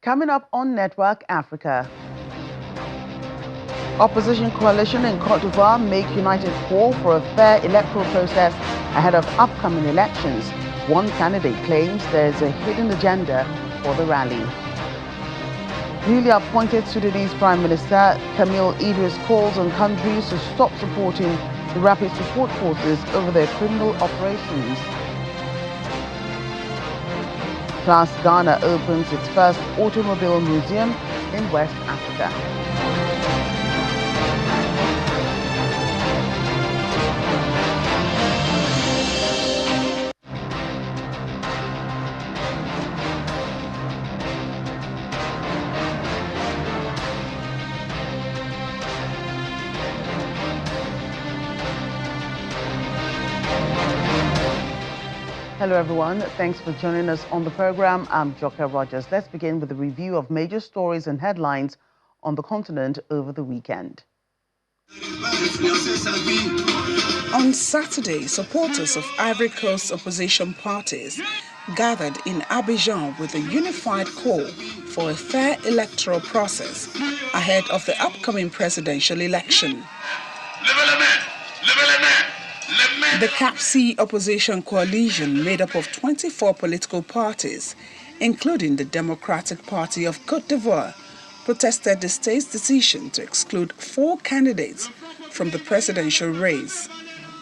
Coming up on Network Africa. Opposition coalition in Cote d'Ivoire make united call for a fair electoral process ahead of upcoming elections. One candidate claims there's a hidden agenda for the rally. Newly appointed Sudanese Prime Minister Camille Idris calls on countries to stop supporting the rapid support forces over their criminal operations. Plus, Ghana opens its first automobile museum in West Africa. Hello, everyone. Thanks for joining us on the program. I'm Joker Rogers. Let's begin with a review of major stories and headlines on the continent over the weekend. On Saturday, supporters of Ivory Coast opposition parties gathered in Abidjan with a unified call for a fair electoral process ahead of the upcoming presidential election. The CAPC opposition coalition, made up of 24 political parties, including the Democratic Party of Cote d'Ivoire, protested the state's decision to exclude 4 candidates from the presidential race.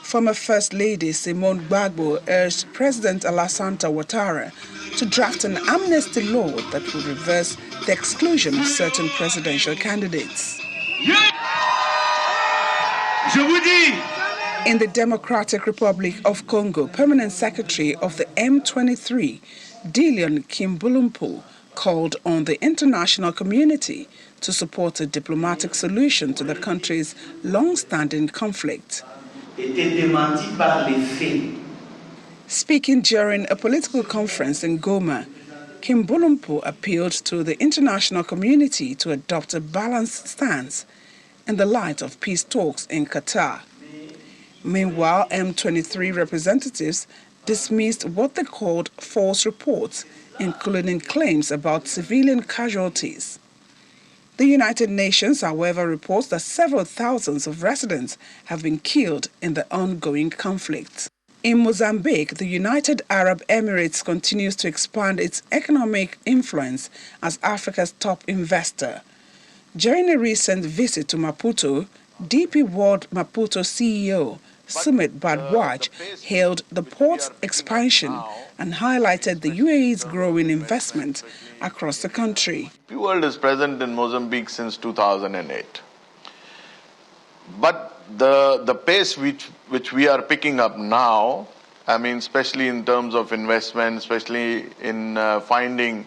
Former First Lady Simone Gbagbo urged President Alassane Ouattara to draft an amnesty law that would reverse the exclusion of certain presidential candidates. In the Democratic Republic of Congo, Permanent Secretary of the M23, Dilion Kimbulumpu, called on the international community to support a diplomatic solution to the country's long-standing conflict. Speaking during a political conference in Goma, Kimbulumpu appealed to the international community to adopt a balanced stance in the light of peace talks in Qatar. Meanwhile, M23 representatives dismissed what they called false reports, including claims about civilian casualties. The United Nations, however, reports that several thousands of residents have been killed in the ongoing conflict. In Mozambique, the United Arab Emirates continues to expand its economic influence as Africa's top investor. During a recent visit to Maputo, DP World Maputo CEO Sumit Badwaj hailed the port's expansion and highlighted the UAE's growing investment across the country. DP World is present in Mozambique since 2008. But the pace which we are picking up now, I mean, especially in terms of investment, especially in finding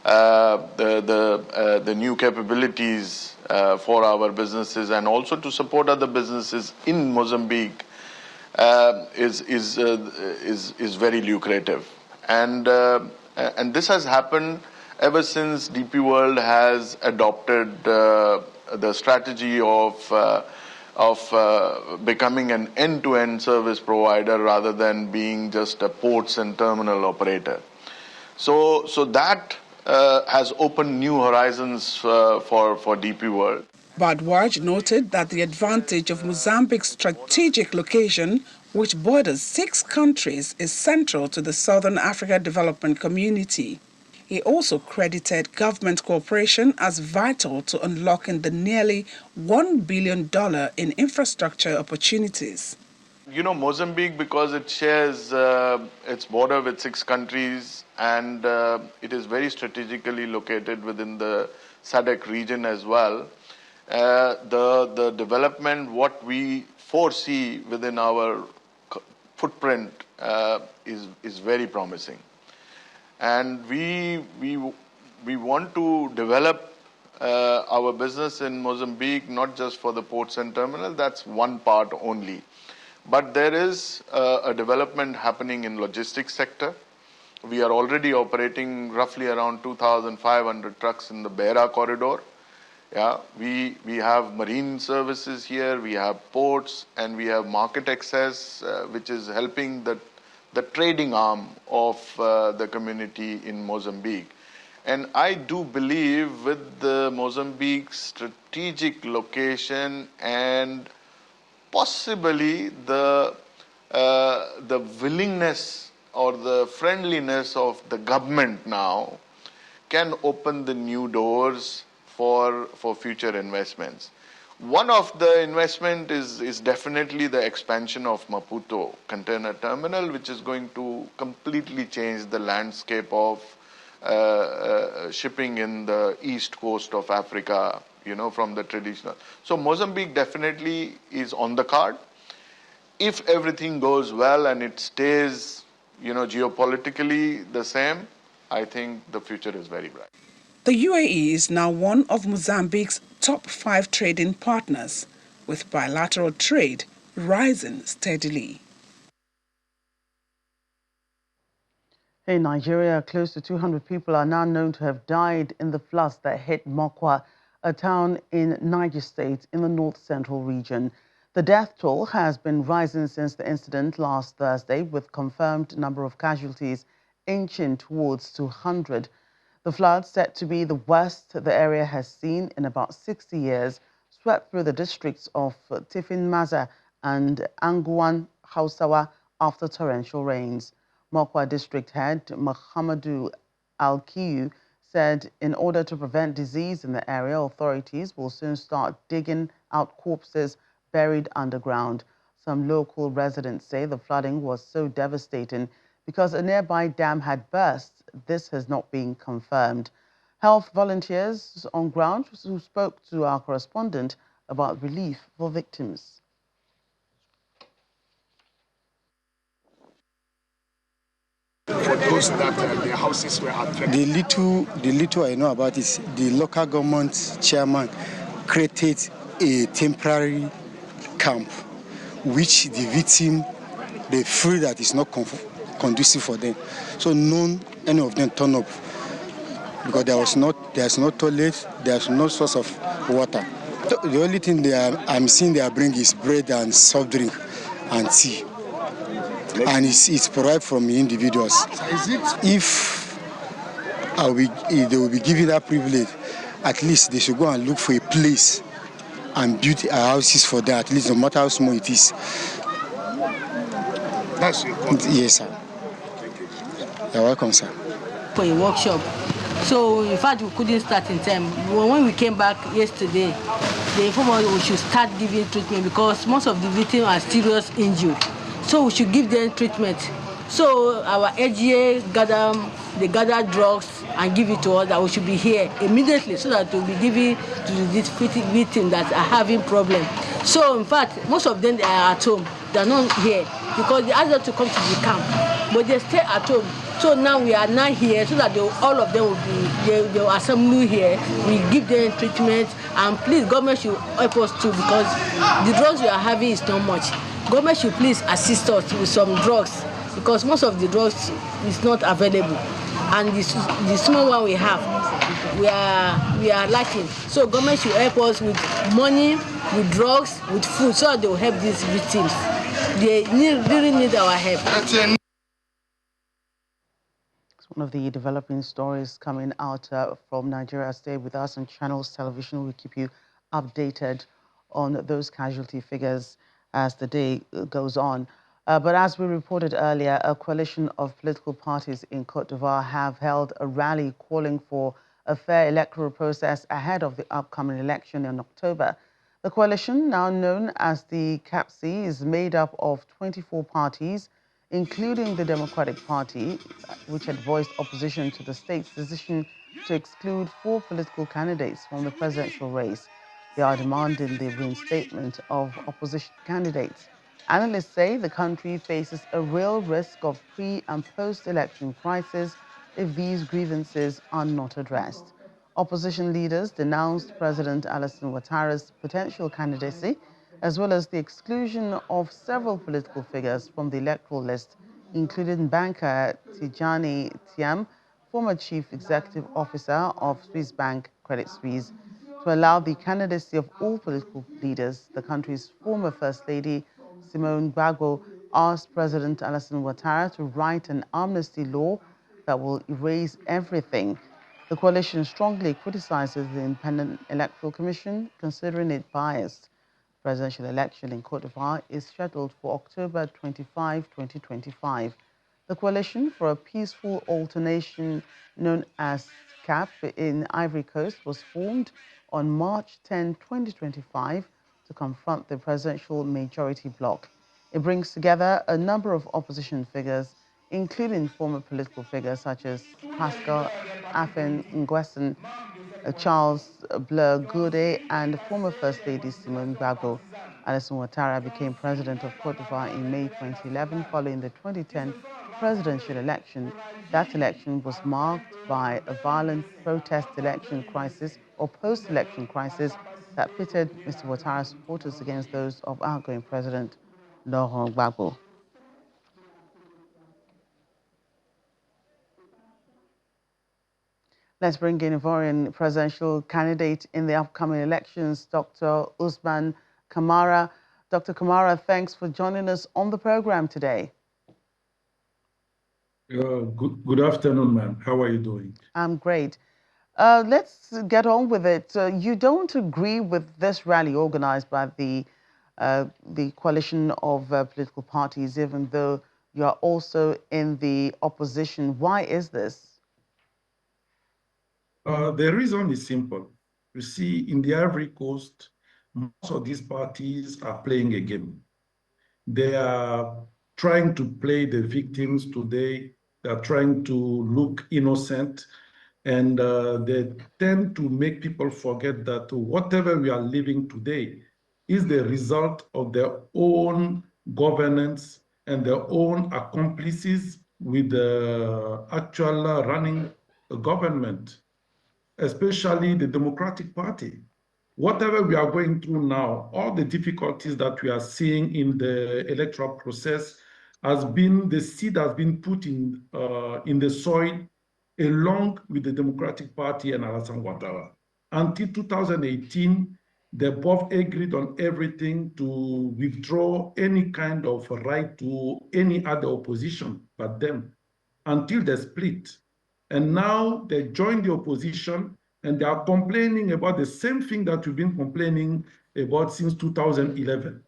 the new capabilities for our businesses and also to support other businesses in Mozambique, is very lucrative, and this has happened ever since DP World has adopted the strategy of becoming an end-to-end service provider rather than being just a ports and terminal operator. So that has opened new horizons for DP World. Badwaj noted that the advantage of Mozambique's strategic location, which borders 6 countries, is central to the Southern Africa Development Community. He also credited government cooperation as vital to unlocking the nearly $1 billion in infrastructure opportunities. You know, Mozambique, because it shares its border with 6 countries and it is very strategically located within the SADC region as well, the development, what we foresee within our footprint is very promising. And we want to develop our business in Mozambique, not just for the ports and terminal, that's one part only. But there is a development happening in logistics sector. We are already operating roughly around 2,500 trucks in the Beira corridor. Yeah, we have marine services here, we have ports, and we have market access, which is helping the trading arm of the community in Mozambique. And I do believe with the Mozambique's strategic location and possibly the willingness or the friendliness of the government now can open the new doors for future investments. One of the investment is definitely the expansion of Maputo container terminal, which is going to completely change the landscape of shipping in the east coast of Africa, from the traditional. So Mozambique definitely is on the card. If everything goes well and it stays, geopolitically the same, I think the future is very bright. The UAE is now one of Mozambique's top 5 trading partners, with bilateral trade rising steadily. In Nigeria, close to 200 people are now known to have died in the floods that hit Mokwa, a town in Niger State in the north-central region. The death toll has been rising since the incident last Thursday, with confirmed number of casualties inching towards 200. The floods, said to be the worst the area has seen in about 60 years, swept through the districts of Tifin Maza and Anguan Hausawa after torrential rains. Mokwa district head Muhammadu Al-Kiyu said in order to prevent disease in the area, authorities will soon start digging out corpses buried underground. Some local residents say the flooding was so devastating because a nearby dam had burst. This has not been confirmed. Health volunteers on ground who spoke to our correspondent about relief for victims. For those that their houses were affected. The little I know about is the local government chairman created a temporary camp, which the victim, they feel that it's not conducive for them. So any of them turn up because there's no toilet, there's no source of water. The only thing I'm seeing they are bringing is bread and soft drink and tea. And it's provided from individuals. If they will be given that privilege, at least they should go and look for a place and build houses for that, at least no matter how small it is. That's your point. Yes, sir. Thank you. You're welcome, sir. For a workshop. So, in fact, we couldn't start in time. When we came back yesterday, they informed us we should start giving treatment because most of the victims are serious injured. So we should give them treatment. So our AGA gather drugs and give it to us that we should be here immediately so that we'll be giving to these victims that are having problems. So in fact, most of them they are at home. They're not here because they asked them to come to the camp, but they stay at home. So now we are not here so that all of them will they will assemble here. We give them treatment and please government should help us too because the drugs we are having is not much. Government should please assist us with some drugs because most of the drugs is not available, and the small one we have, we are lacking. So government should help us with money, with drugs, with food, so that they will help these victims. They really need our help. It's one of the developing stories coming out from Nigeria. Stay with us on Channels Television. We'll keep you updated on those casualty figures as the day goes on. But as we reported earlier, a coalition of political parties in Côte d'Ivoire have held a rally calling for a fair electoral process ahead of the upcoming election in October. The coalition, now known as the CAPC, is made up of 24 parties, including the Democratic Party, which had voiced opposition to the state's decision to exclude 4 political candidates from the presidential race. They are demanding the reinstatement of opposition candidates. Analysts say the country faces a real risk of pre- and post-election crisis if these grievances are not addressed. Opposition leaders denounced President Alassane Ouattara's potential candidacy, as well as the exclusion of several political figures from the electoral list, including banker Tijani Thiam, former chief executive officer of Swiss bank Credit Suisse. To allow the candidacy of all political leaders, the country's former First Lady, Simone Gbagbo, asked President Alassane Ouattara to write an amnesty law that will erase everything The coalition strongly criticizes the Independent Electoral Commission, considering it biased. The presidential election in Cote d'Ivoire is scheduled for October 25, 2025. The Coalition for a Peaceful Alternation, known as CAP in Ivory Coast, was formed on March 10, 2025 to confront the presidential majority bloc. It brings together a number of opposition figures, including former political figures such as Pascal Afen Nguesson, Charles Bleu Goudé, and former First Lady Simone Gbagbo. Alassane Ouattara became president of Cote d'Ivoire in May 2011 following the 2010 presidential election. That election was marked by a violent protest election crisis or post-election crisis that pitted Mr. Ouattara's supporters against those of outgoing President Laurent Gbagbo. Let's bring in Ivorian presidential candidate in the upcoming elections, Dr. Usman Kamara. Dr. Kamara, thanks for joining us on the program today. Good afternoon, ma'am. How are you doing? I'm great. Let's get on with it. You don't agree with this rally organized by the coalition of political parties, even though you are also in the opposition. Why is this? The reason is simple. You see, in the Ivory Coast, most of these parties are playing a game. They are trying to play the victims today. They are trying to look innocent. And they tend to make people forget that whatever we are living today is the result of their own governance and their own accomplices with the actual running government, especially the Democratic Party. Whatever we are going through now, all the difficulties that we are seeing in the electoral process has been, the seed has been put in the soil along with the Democratic Party and Alassane Ouattara. Until 2018, they both agreed on everything to withdraw any kind of right to any other opposition but them until they split. And now they join the opposition and they are complaining about the same thing that we've been complaining about since 2011.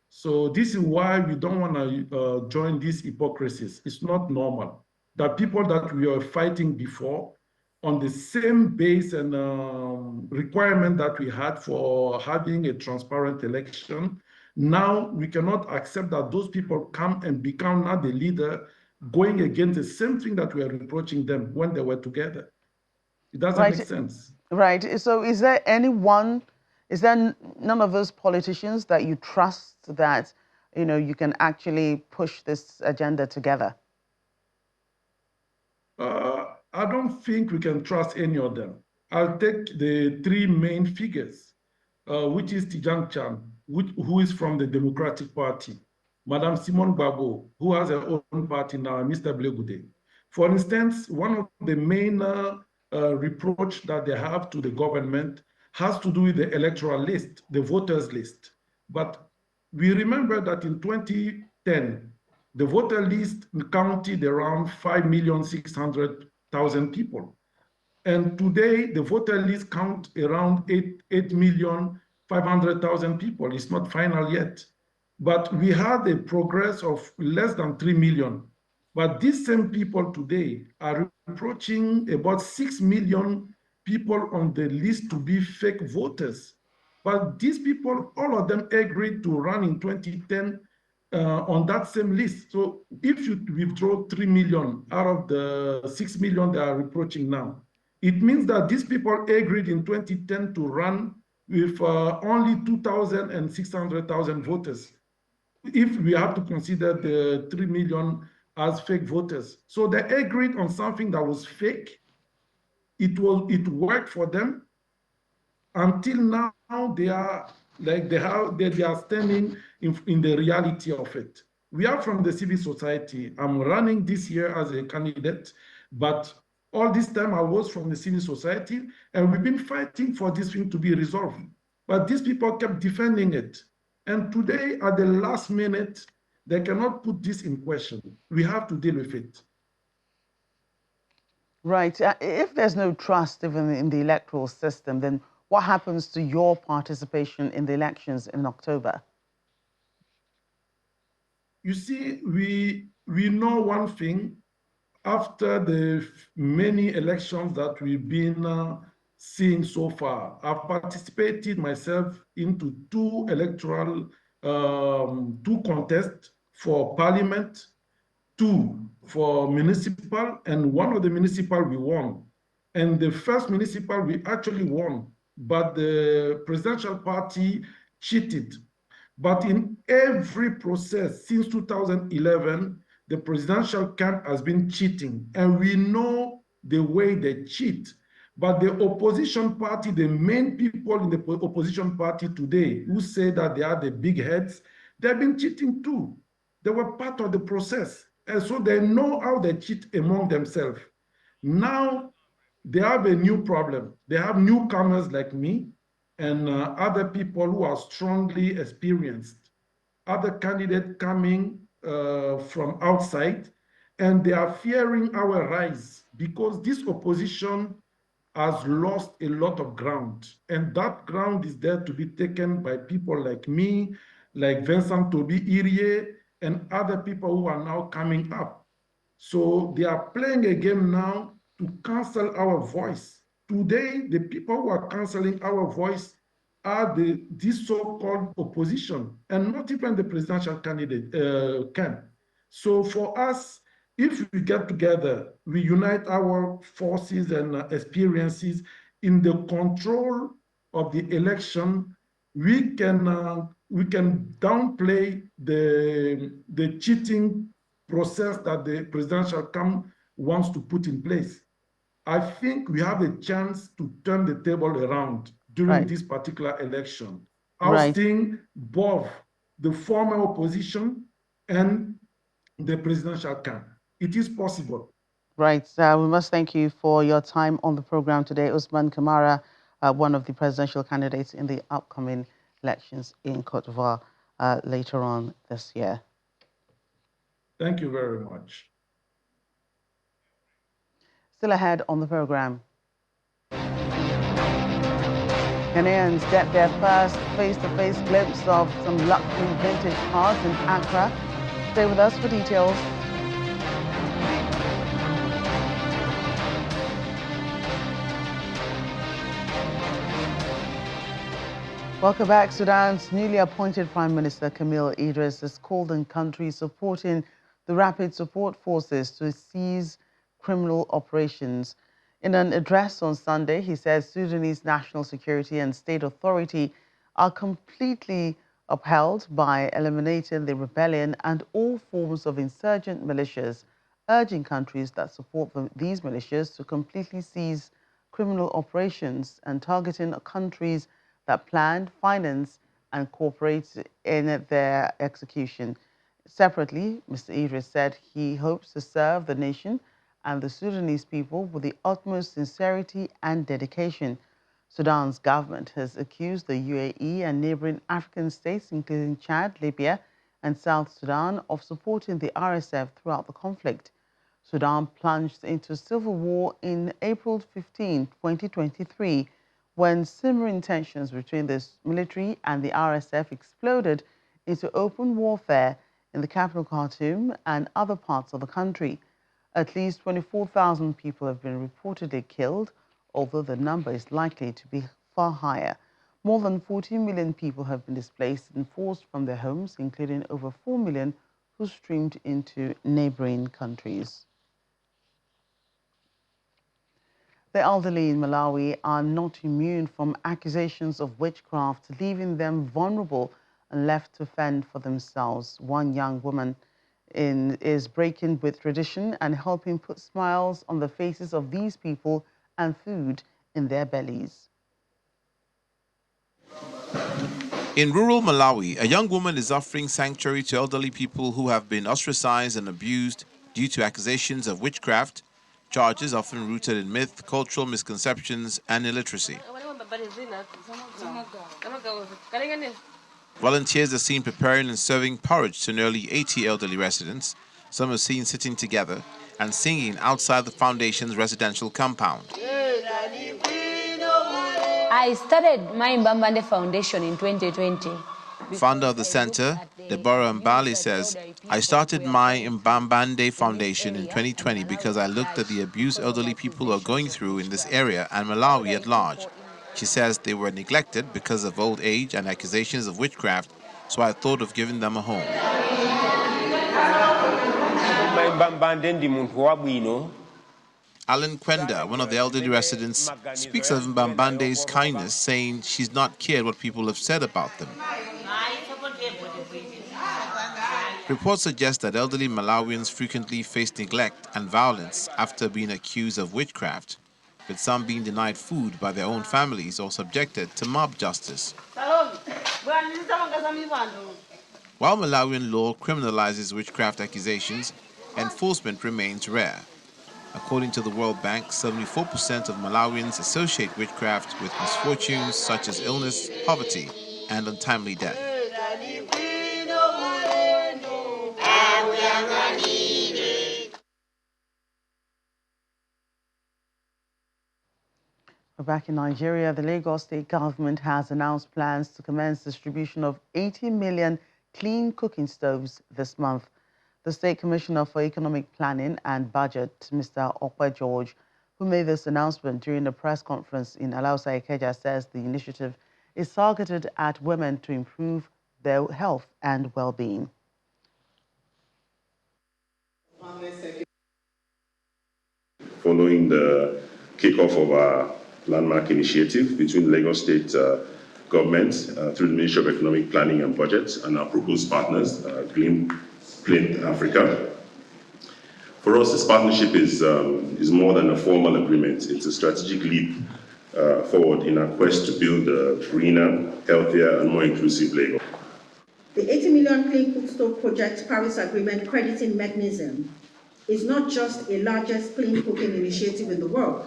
So this is why we don't want to join these hypocrisies. It's not normal that people that we were fighting before on the same base and requirement that we had for having a transparent election, now we cannot accept that those people come and become now the leader going against the same thing that we are reproaching them when they were together. It doesn't make sense. Right. So is there none of those politicians that you trust that, you can actually push this agenda together? I don't think we can trust any of them. I'll take the three main figures, which is Tidjane Chan, who is from the Democratic Party, Madame Simone Gbagbo, who has her own party now, and Mr. Bleu Goudé. For instance, one of the main reproach that they have to the government has to do with the electoral list, the voters list. But we remember that in 2010, the voter list counted around 5,600,000 people. And today, the voter list counts around 8,500,000 people. It's not final yet. But we had a progress of less than 3 million. But these same people today are approaching about 6 million people on the list to be fake voters. But these people, all of them agreed to run in 2010 on that same list. So if you withdraw 3 million out of the 6 million they are approaching now, it means that these people agreed in 2010 to run with only 2,000 and 600,000 voters, if we have to consider the 3 million as fake voters. So they agreed on something that was fake. It worked for them. Until now, they are standing in the reality of it. We are from the civil society. I'm running this year as a candidate, but all this time I was from the civil society, and we've been fighting for this thing to be resolved. But these people kept defending it. And today, at the last minute, they cannot put this in question. We have to deal with it. Right. If there's no trust even in the electoral system, then what happens to your participation in the elections in October? You see, we know one thing. After the many elections that we've been seeing so far, I've participated myself into two contests for parliament, two for municipal, and one of the municipal we won. And the first municipal we actually won, but the presidential party cheated. But in every process since 2011, the presidential camp has been cheating, and we know the way they cheat. But the opposition party, the main people in the opposition party today who say that they are the big heads, they've been cheating too. They were part of the process. And so they know how they cheat among themselves. Now they have a new problem. They have newcomers like me and other people who are strongly experienced, other candidates coming from outside, and they are fearing our rise because this opposition has lost a lot of ground. And that ground is there to be taken by people like me, like Vincent Toby Irie, and other people who are now coming up. So they are playing a game now to cancel our voice. Today, the people who are canceling our voice are this so-called opposition and not even the presidential candidate can. So for us, if we get together, we unite our forces and experiences in the control of the election, we can downplay the cheating process that the presidential camp wants to put in place. I think we have a chance to turn the table around during this particular election, ousting both the former opposition and the presidential camp. It is possible. Right. We must thank you for your time on the program today. Usman Kamara, one of the presidential candidates in the upcoming elections in Cote d'Ivoire later on this year. Thank you very much. Still ahead on the program. Ghanaians get their first face-to-face glimpse of some luxury vintage cars in Accra. Stay with us for details. Welcome back. Sudan's newly appointed Prime Minister Camille Idris has called on countries supporting the rapid support forces to seize criminal operations. In an address on Sunday, he says Sudanese national security and state authority are completely upheld by eliminating the rebellion and all forms of insurgent militias, urging countries that support these militias to completely cease criminal operations and targeting countries that plan, finance, and cooperate in their execution. Separately, Mr. Idris said he hopes to serve the nation and the Sudanese people with the utmost sincerity and dedication. Sudan's government has accused the UAE and neighboring African states, including Chad, Libya, and South Sudan, of supporting the RSF throughout the conflict. Sudan plunged into civil war in April 15, 2023, when simmering tensions between the military and the RSF exploded into open warfare in the capital Khartoum and other parts of the country. At least 24,000 people have been reportedly killed, although the number is likely to be far higher. More than 14 million people have been displaced and forced from their homes, including over 4 million who streamed into neighboring countries. The elderly in Malawi are not immune from accusations of witchcraft, leaving them vulnerable and left to fend for themselves. One young woman is breaking with tradition and helping put smiles on the faces of these people and food in their bellies. In rural Malawi, a young woman is offering sanctuary to elderly people who have been ostracized and abused due to accusations of witchcraft, charges often rooted in myth, cultural misconceptions, and illiteracy. Volunteers are seen preparing and serving porridge to nearly 80 elderly residents. Some are seen sitting together, and singing outside the foundation's residential compound. I started my Mbambande Foundation in 2020. Founder of the center, Deborah Mbali, says, I started my Mbambande Foundation in 2020 because I looked at the abuse elderly people are going through in this area and Malawi at large. She says they were neglected because of old age and accusations of witchcraft, so I thought of giving them a home. Alan Kwenda, one of the elderly residents, speaks of Mbambande's kindness, saying she's not cared what people have said about them. Reports suggest that elderly Malawians frequently face neglect and violence after being accused of witchcraft, with some being denied food by their own families or subjected to mob justice. While Malawian law criminalizes witchcraft accusations, enforcement remains rare. According to the World Bank, 74% of Malawians associate witchcraft with misfortunes such as illness, poverty, and untimely death. Back in Nigeria, the Lagos state government has announced plans to commence distribution of 80 million clean cooking stoves this month. The State Commissioner for Economic Planning and Budget, Mr. Okwe George, who made this announcement during a press conference in Alausa Ikeja, says the initiative is targeted at women to improve their health and well-being. Following the kickoff of our landmark initiative between Lagos State government through the Ministry of Economic Planning and Budget and our proposed partners, Green Africa. For us, this partnership is more than a formal agreement. It's a strategic leap forward in our quest to build a greener, healthier, and more inclusive Lagos. The 80 million Clean Cook Stove Project Paris Agreement crediting mechanism is not just the largest clean cooking initiative in the world.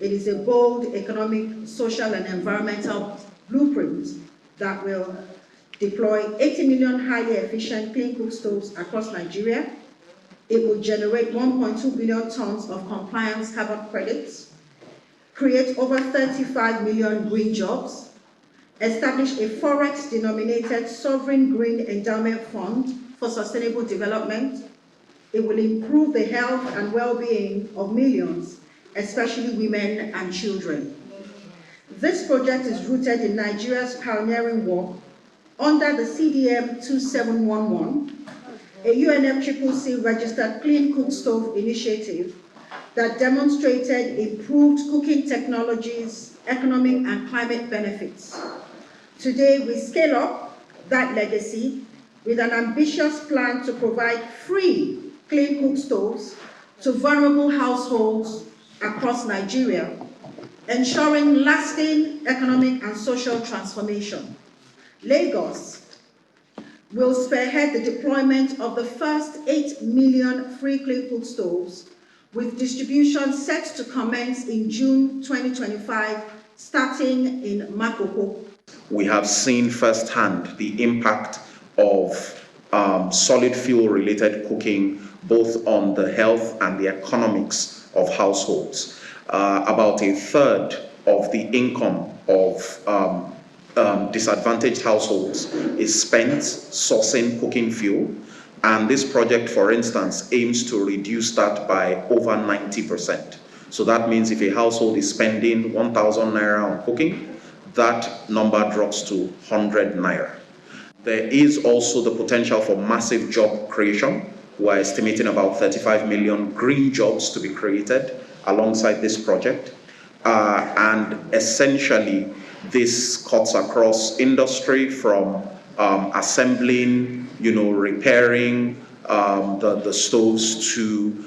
It is a bold economic, social, and environmental blueprint that will deploy 80 million highly efficient clean cook stoves across Nigeria. It will generate 1.2 billion tons of compliance carbon credits, create over 35 million green jobs, establish a forex-denominated sovereign green endowment fund for sustainable development. It will improve the health and well-being of millions, especially women and children. This project is rooted in Nigeria's pioneering work under the CDM 2711, a UNFCCC registered clean cook stove initiative that demonstrated improved cooking technologies, economic and climate benefits. Today, we scale up that legacy with an ambitious plan to provide free clean cook stoves to vulnerable households across Nigeria, ensuring lasting economic and social transformation. Lagos will spearhead the deployment of the first 8 million free clean cook stoves, with distribution set to commence in June 2025, starting in Mokwa. We have seen firsthand the impact of solid fuel-related cooking, both on the health and the economics of households. About a third of the income of disadvantaged households is spent sourcing cooking fuel, and this project, for instance, aims to reduce that by over 90%. So that means if a household is spending 1,000 naira on cooking, that number drops to 100 naira. There is also the potential for massive job creation. We're estimating about 35 million green jobs to be created alongside this project. And essentially, this cuts across industry from assembling, repairing the stoves to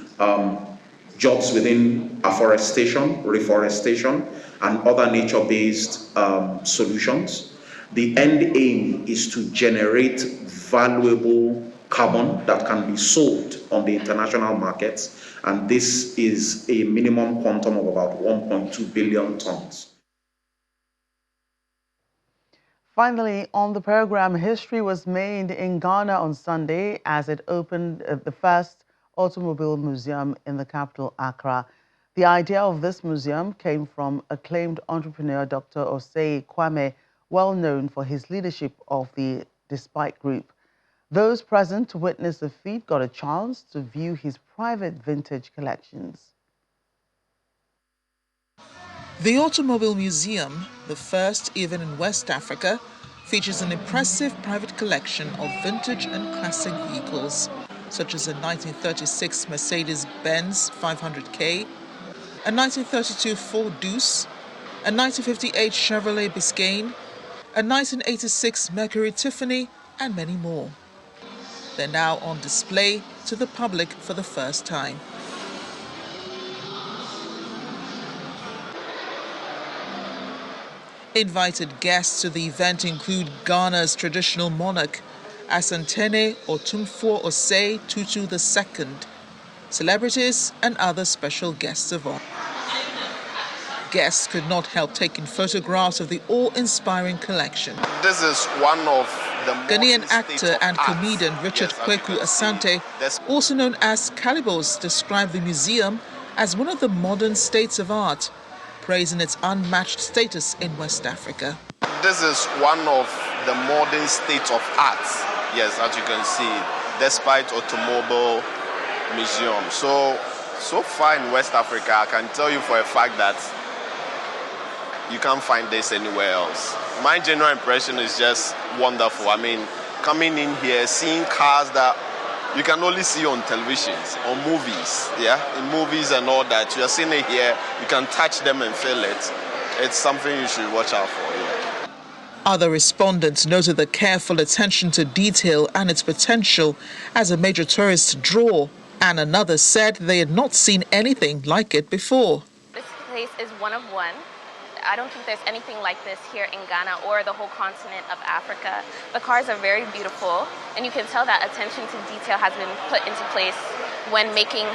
jobs within afforestation, reforestation, and other nature-based solutions. The end aim is to generate valuable carbon that can be sold on the international markets, and this is a minimum quantum of about 1.2 billion tons. Finally, on the program, history was made in Ghana on Sunday as it opened the first Automobile Museum in the capital, Accra. The idea of this museum came from acclaimed entrepreneur Dr. Osei Kwame, well known for his leadership of the Despite Group. Those present to witness the feat got a chance to view his private vintage collections. The Automobile Museum, the first even in West Africa, features an impressive private collection of vintage and classic vehicles, such as a 1936 Mercedes-Benz 500K, a 1932 Ford Deuce, a 1958 Chevrolet Biscayne, a 1986 Mercury Tiffany, and many more. They're now on display to the public for the first time. Invited guests to the event include Ghana's traditional monarch, Asantene Otumfuo Osei Tutu II, celebrities and other special guests of honor. Guests could not help taking photographs of the awe-inspiring collection. This is one of the Ghanaian actor and comedian Richard Kweku Asante, also known as Calibos, described the museum as one of the modern states of art, praising its unmatched status in West Africa. This is one of the modern states of art, yes, as you can see, despite Automobile Museum. So far in West Africa, I can tell you for a fact that you can't find this anywhere else. My general impression is just wonderful. I mean, coming in here, seeing cars that you can only see on televisions, on movies, yeah? In movies and all that. You're seeing it here, you can touch them and feel it. It's something you should watch out for, yeah. Other respondents noted the careful attention to detail and its potential as a major tourist draw, and another said they had not seen anything like it before. This place is one of one. I don't think there's anything like this here in Ghana or the whole continent of Africa. The cars are very beautiful, and you can tell that attention to detail has been put into place when making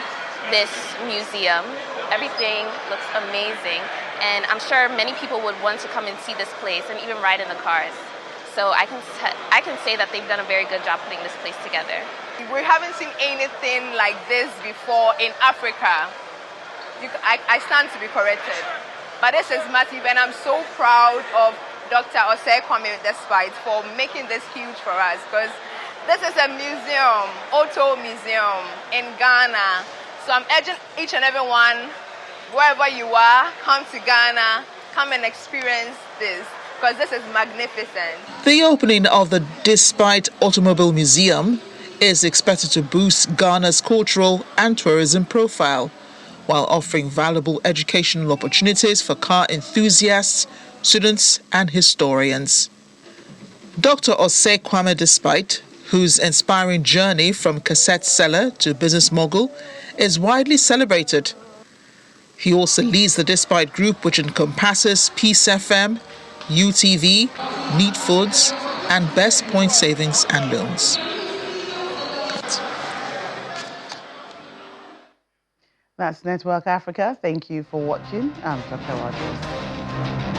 this museum. Everything looks amazing, and I'm sure many people would want to come and see this place and even ride in the cars. So I can say that they've done a very good job putting this place together. We haven't seen anything like this before in Africa. I stand to be corrected. But this is massive, and I'm so proud of Dr. Osei Kwame Despite for making this huge for us, because this is a museum, auto museum in Ghana. So I'm urging each and every one, wherever you are, come to Ghana, come and experience this, because this is magnificent. The opening of the Despite Automobile Museum is expected to boost Ghana's cultural and tourism profile, while offering valuable educational opportunities for car enthusiasts, students, and historians. Dr. Osei Kwame Despite, whose inspiring journey from cassette seller to business mogul is widely celebrated. He also leads the Despite Group, which encompasses Peace FM, UTV, Neat Foods, and Best Point Savings and Loans. That's Network Africa. Thank you for watching. I'm Dr. Rogers.